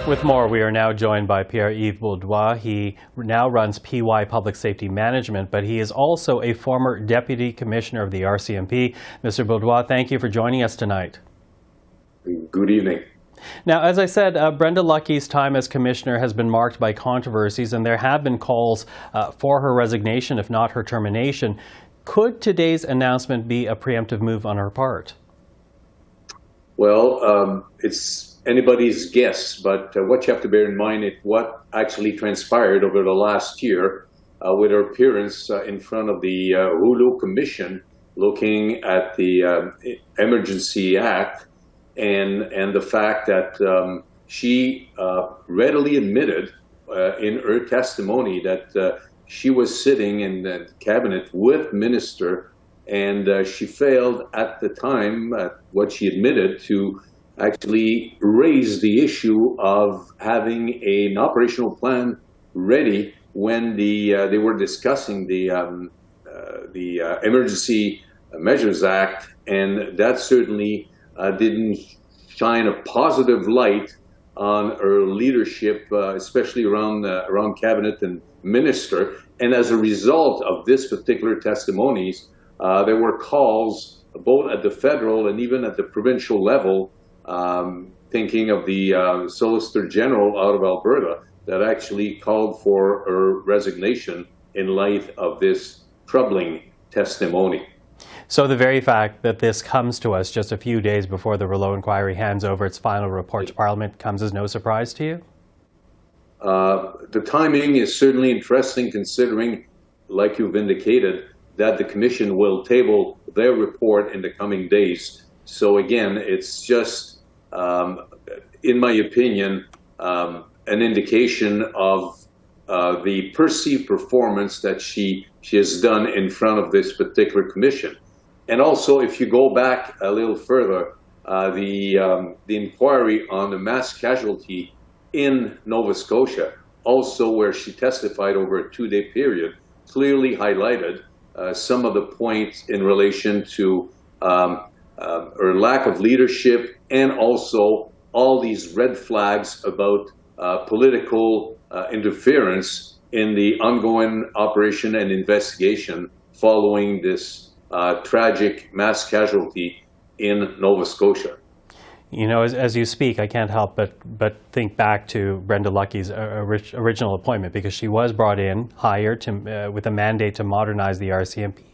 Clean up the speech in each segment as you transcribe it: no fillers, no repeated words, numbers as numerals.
With more, we are now joined by Pierre-Yves Bourduas. He now runs PY Public Safety Management, but he is also a former Deputy Commissioner of the RCMP. Mr. Bourduas, thank you for joining us tonight. Good evening. Now, as I said, Brenda Lucki's time as Commissioner has been marked by controversies, and there have been calls for her resignation, if not her termination. Could today's announcement be a preemptive move on her part? Well, it's anybody's guess, but what you have to bear in mind is what actually transpired over the last year with her appearance in front of the Hulu Commission looking at the Emergency Act and the fact that she readily admitted in her testimony that she was sitting in the cabinet with minister, and she failed at the time, what she admitted, to actually raise the issue of having an operational plan ready when they were discussing the Emergency Measures Act, and that certainly didn't shine a positive light on her leadership, especially around cabinet and minister. And as a result of this particular testimonies, there were calls both at the federal and even at the provincial level, thinking of the Solicitor General out of Alberta, that actually called for her resignation in light of this troubling testimony. So the very fact that this comes to us just a few days before the Rouleau inquiry hands over its final report to Parliament comes as no surprise to you? The timing is certainly interesting, considering, like you've indicated, that the Commission will table their report in the coming days. So again, it's just, in my opinion, an indication of the perceived performance that she has done in front of this particular Commission. And also, if you go back a little further, the inquiry on the mass casualty in Nova Scotia, also where she testified over a 2-day period, clearly highlighted some of the points in relation to her lack of leadership, and also all these red flags about political interference in the ongoing operation and investigation following this tragic mass casualty in Nova Scotia. You know, as you speak, I can't help but think back to Brenda Lucki's original appointment, because she was brought in, hired to, with a mandate to modernize the RCMP,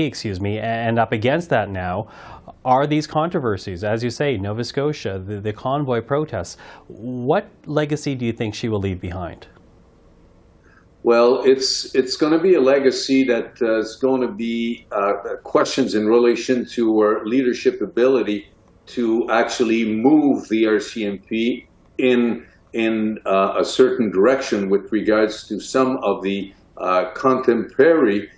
excuse me, and up against that now are these controversies, as you say, Nova Scotia, the convoy protests. What legacy do you think she will leave behind? Well, it's going to be a legacy that is going to be questions in relation to her leadership ability to actually move the RCMP in a certain direction with regards to some of the contemporary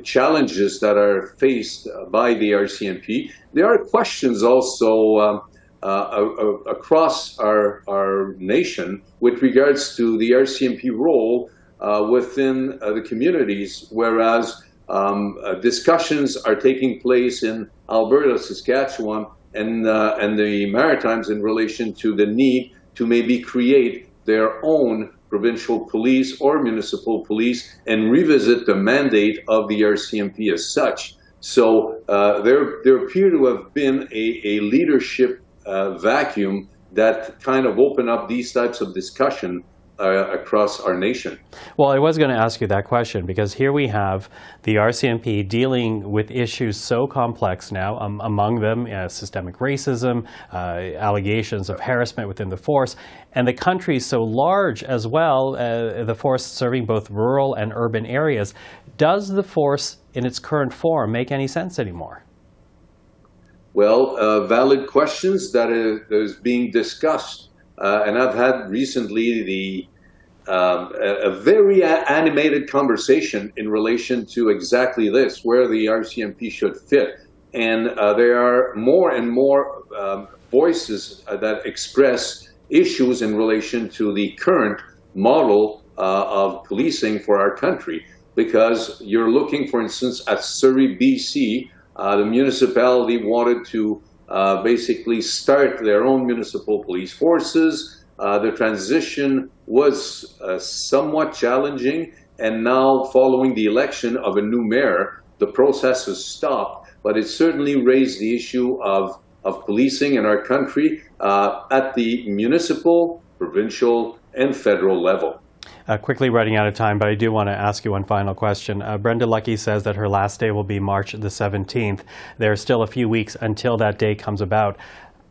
challenges that are faced by the RCMP. There are questions also across our nation with regards to the RCMP role within the communities, whereas discussions are taking place in Alberta, Saskatchewan, and the Maritimes in relation to the need to maybe create their own provincial police or municipal police and revisit the mandate of the RCMP as such. So there appear to have been a leadership vacuum that kind of opened up these types of discussion across our nation. Well, I was going to ask you that question, because here we have the RCMP dealing with issues so complex now, among them systemic racism, allegations of harassment within the force, and the country so large as well, the force serving both rural and urban areas. Does the force in its current form make any sense anymore? Well, valid questions that is being discussed. And I've had recently a very animated conversation in relation to exactly this, where the RCMP should fit. And there are more and more voices that express issues in relation to the current model of policing for our country. Because you're looking, for instance, at Surrey, BC, the municipality wanted to basically start their own municipal police forces. The transition was somewhat challenging, and now following the election of a new mayor, the process has stopped, but it certainly raised the issue of policing in our country at the municipal, provincial, and federal level. Quickly running out of time, but I do want to ask you one final question. Brenda Lucki says that her last day will be March the 17th. There are still a few weeks until that day comes about.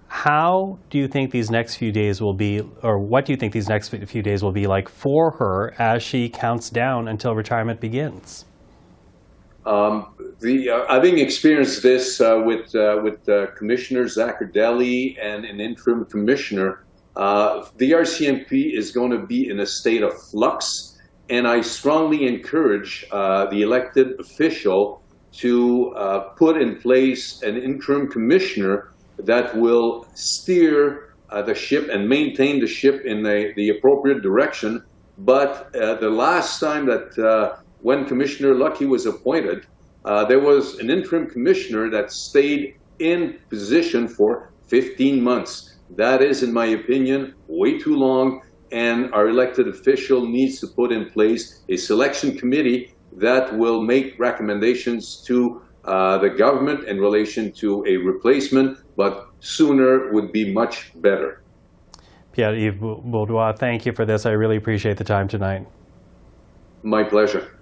How do you think these next few days will be, or what do you think these next few days will be like for her as she counts down until retirement begins? Having experienced this with Commissioner Zaccardelli and an interim commissioner, the RCMP is going to be in a state of flux, and I strongly encourage the elected official to put in place an interim commissioner that will steer the ship and maintain the ship in the appropriate direction. But the last time that when Commissioner Lucki was appointed, there was an interim commissioner that stayed in position for 15 months. That is, in my opinion, way too long, and our elected official needs to put in place a selection committee that will make recommendations to the government in relation to a replacement, but sooner would be much better. Pierre-Yves Bourduas, thank you for this. I really appreciate the time tonight. My pleasure.